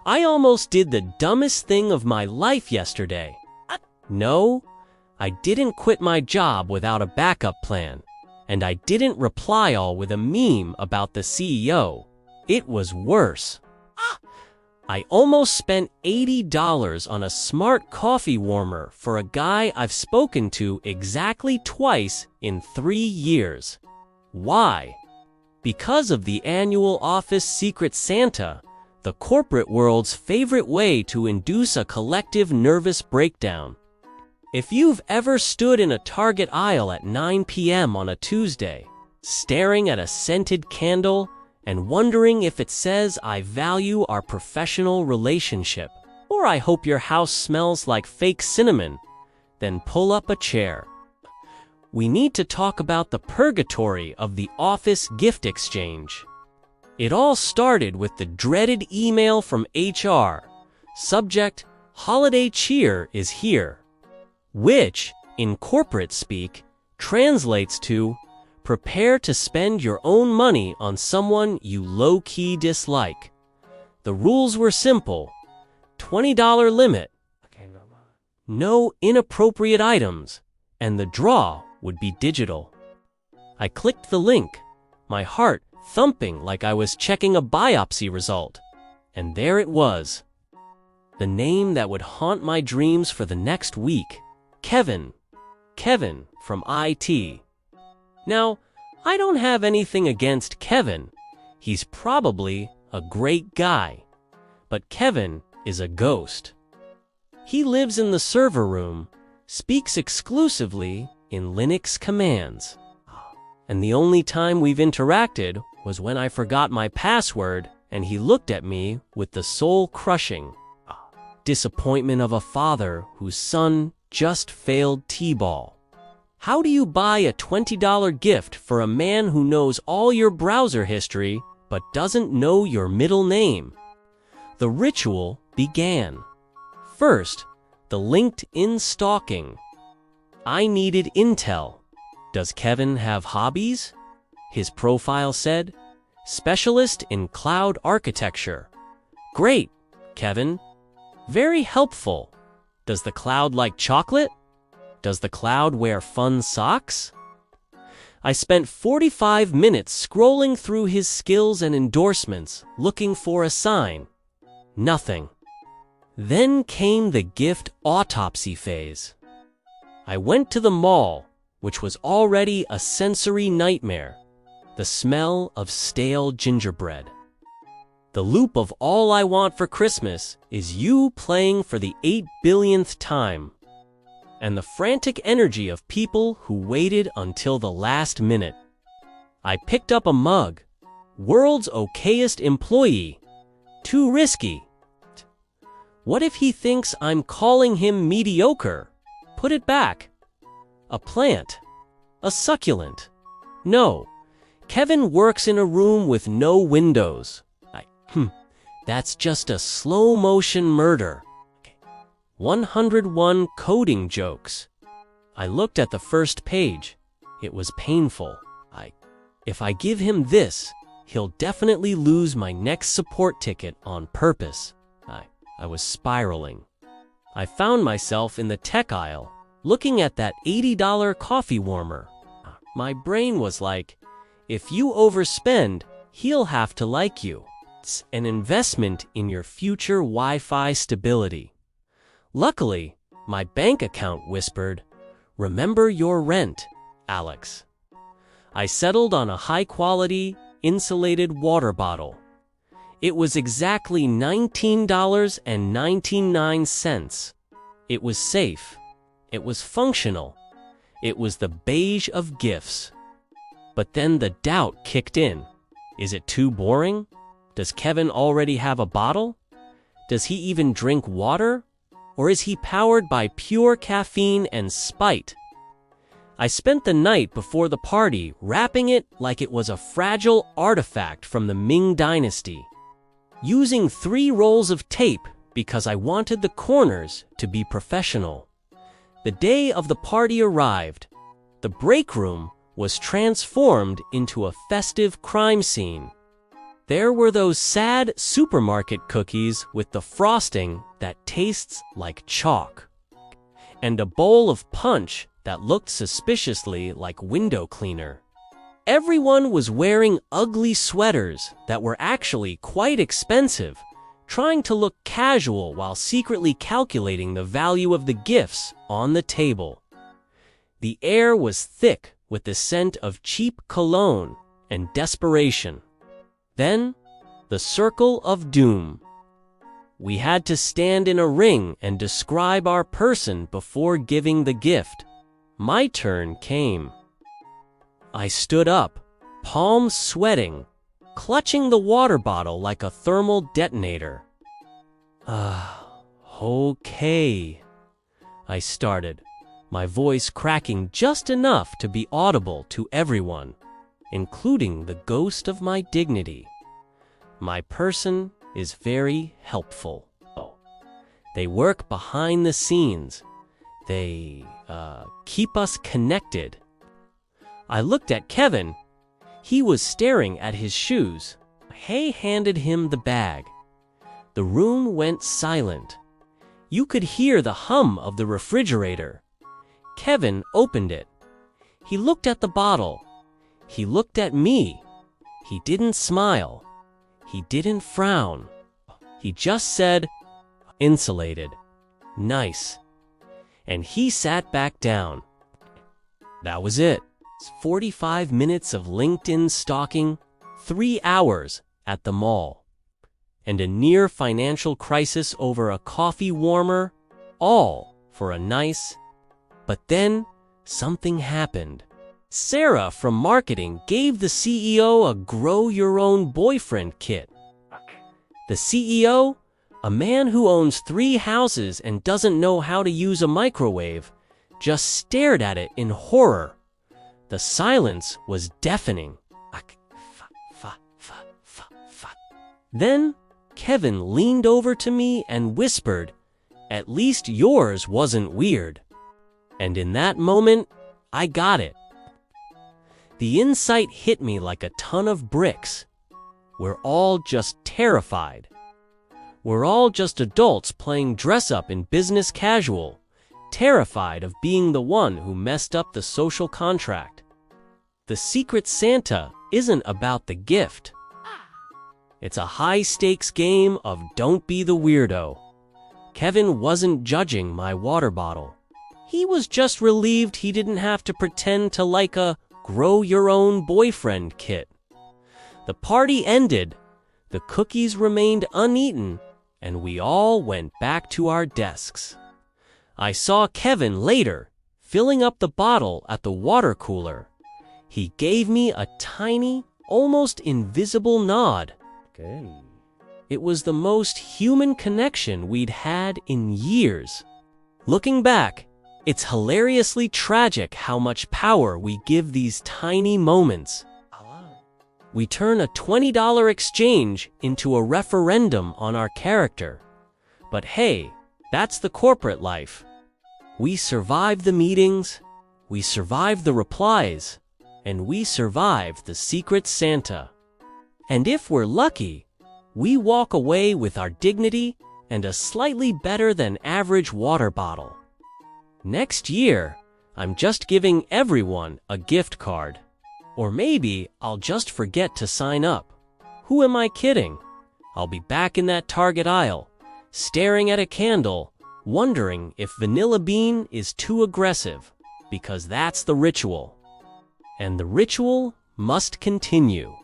I almost did the dumbest thing of my life yesterday. No, I didn't quit my job without a backup plan, and I didn't reply all with a meme about the CEO. It was worse. I almost spent $80 on a smart coffee warmer for a guy I've spoken to exactly twice in 3 years. Why? Because of the annual Office Secret Santa, the corporate world's favorite way to induce a collective nervous breakdown. If you've ever stood in a Target aisle at 9 p.m. on a Tuesday, staring at a scented candle and wondering if it says, "I value our professional relationship," or "I hope your house smells like fake cinnamon," then pull up a chair. We need to talk about the purgatory of the office gift exchange. It all started with the dreaded email from HR. Subject, "Holiday cheer is here," which, in corporate speak, translates to, "Prepare to spend your own money on someone you low-key dislike." The rules were simple. $20 limit, no inappropriate items, and the draw would be digital. I clicked the link, my heart thumping like I was checking a biopsy result. And there it was. The name that would haunt my dreams for the next week. Kevin. Kevin from IT. Now, I don't have anything against Kevin. He's probably a great guy. But Kevin is a ghost. He lives in the server room, speaks exclusively in Linux commands. And the only time we've interacted was when I forgot my password and he looked at me with the soul-crushing disappointment of a father whose son just failed T-ball. How do you buy a $20 gift for a man who knows all your browser history but doesn't know your middle name? The ritual began. First, the LinkedIn stalking. I needed intel. Does Kevin have hobbies? His profile said, "Specialist in cloud architecture." Great, Kevin. Very helpful. Does the cloud like chocolate? Does the cloud wear fun socks? I spent 45 minutes scrolling through his skills and endorsements, looking for a sign. Nothing. Then came the gift autopsy phase. I went to the mall, which was already a sensory nightmare. The smell of stale gingerbread. The loop of "all I want for Christmas is you" playing for the 8 billionth time. And the frantic energy of people who waited until the last minute. I picked up a mug. "World's okayest employee. Too risky." What if he thinks I'm calling him mediocre? Put it back. A plant. A succulent. No. Kevin works in a room with no windows. That's just a slow-motion murder. 101 coding jokes. I looked at the first page. It was painful. If I give him this, he'll definitely lose my next support ticket on purpose. I was spiraling. I found myself in the tech aisle, looking at that $80 coffee warmer. My brain was like, if you overspend, he'll have to like you. It's an investment in your future Wi-Fi stability. Luckily, my bank account whispered, "Remember your rent, Alex." I settled on a high-quality, insulated water bottle. It was exactly $19.99. It was safe. It was functional. It was the beige of gifts. But then the doubt kicked in. Is it too boring? Does Kevin already have a bottle? Does he even drink water? Or is he powered by pure caffeine and spite? I spent the night before the party wrapping it like it was a fragile artifact from the Ming Dynasty, using 3 rolls of tape because I wanted the corners to be professional. The day of the party arrived. The break room was transformed into a festive crime scene. There were those sad supermarket cookies with the frosting that tastes like chalk, and a bowl of punch that looked suspiciously like window cleaner. Everyone was wearing ugly sweaters that were actually quite expensive, trying to look casual while secretly calculating the value of the gifts on the table. The air was thick with the scent of cheap cologne and desperation. Then, the circle of doom. We had to stand in a ring and describe our person before giving the gift. My turn came. I stood up, palms sweating, clutching the water bottle like a thermal detonator. Okay, I started, my voice cracking just enough to be audible to everyone, including the ghost of my dignity. My person is very helpful. They work behind the scenes. They keep us connected. I looked at Kevin. He was staring at his shoes. Hay handed him the bag. The room went silent. You could hear the hum of the refrigerator. Kevin opened it. He looked at the bottle. He looked at me. He didn't smile. He didn't frown. He just said, "Insulated. Nice." And he sat back down. That was it. 45 minutes of LinkedIn stalking, 3 hours at the mall, and a near financial crisis over a coffee warmer, all for a nice. But then something happened. Sarah from marketing gave the CEO a Grow Your Own Boyfriend kit. The CEO, a man who owns 3 houses and doesn't know how to use a microwave, just stared at it in horror. The silence was deafening. Then Kevin leaned over to me and whispered, "At least yours wasn't weird." And in that moment, I got it. The insight hit me like a ton of bricks. We're all just terrified. We're all just adults playing dress-up in business casual, terrified of being the one who messed up the social contract. The Secret Santa isn't about the gift. It's a high-stakes game of don't be the weirdo. Kevin wasn't judging my water bottle. He was just relieved he didn't have to pretend to like a Grow Your Own Boyfriend kit. The party ended, the cookies remained uneaten, and we all went back to our desks. I saw Kevin later, filling up the bottle at the water cooler. He gave me a tiny, almost invisible nod. It was the most human connection we'd had in years. Looking back, it's hilariously tragic how much power we give these tiny moments. We turn a $20 exchange into a referendum on our character. But hey, that's the corporate life. We survive the meetings, we survive the replies, and we survive the Secret Santa. And if we're lucky, we walk away with our dignity and a slightly better than average water bottle. Next year, I'm just giving everyone a gift card. Or maybe I'll just forget to sign up. Who am I kidding? I'll be back in that Target aisle, staring at a candle, wondering if Vanilla Bean is too aggressive, because that's the ritual. And the ritual must continue.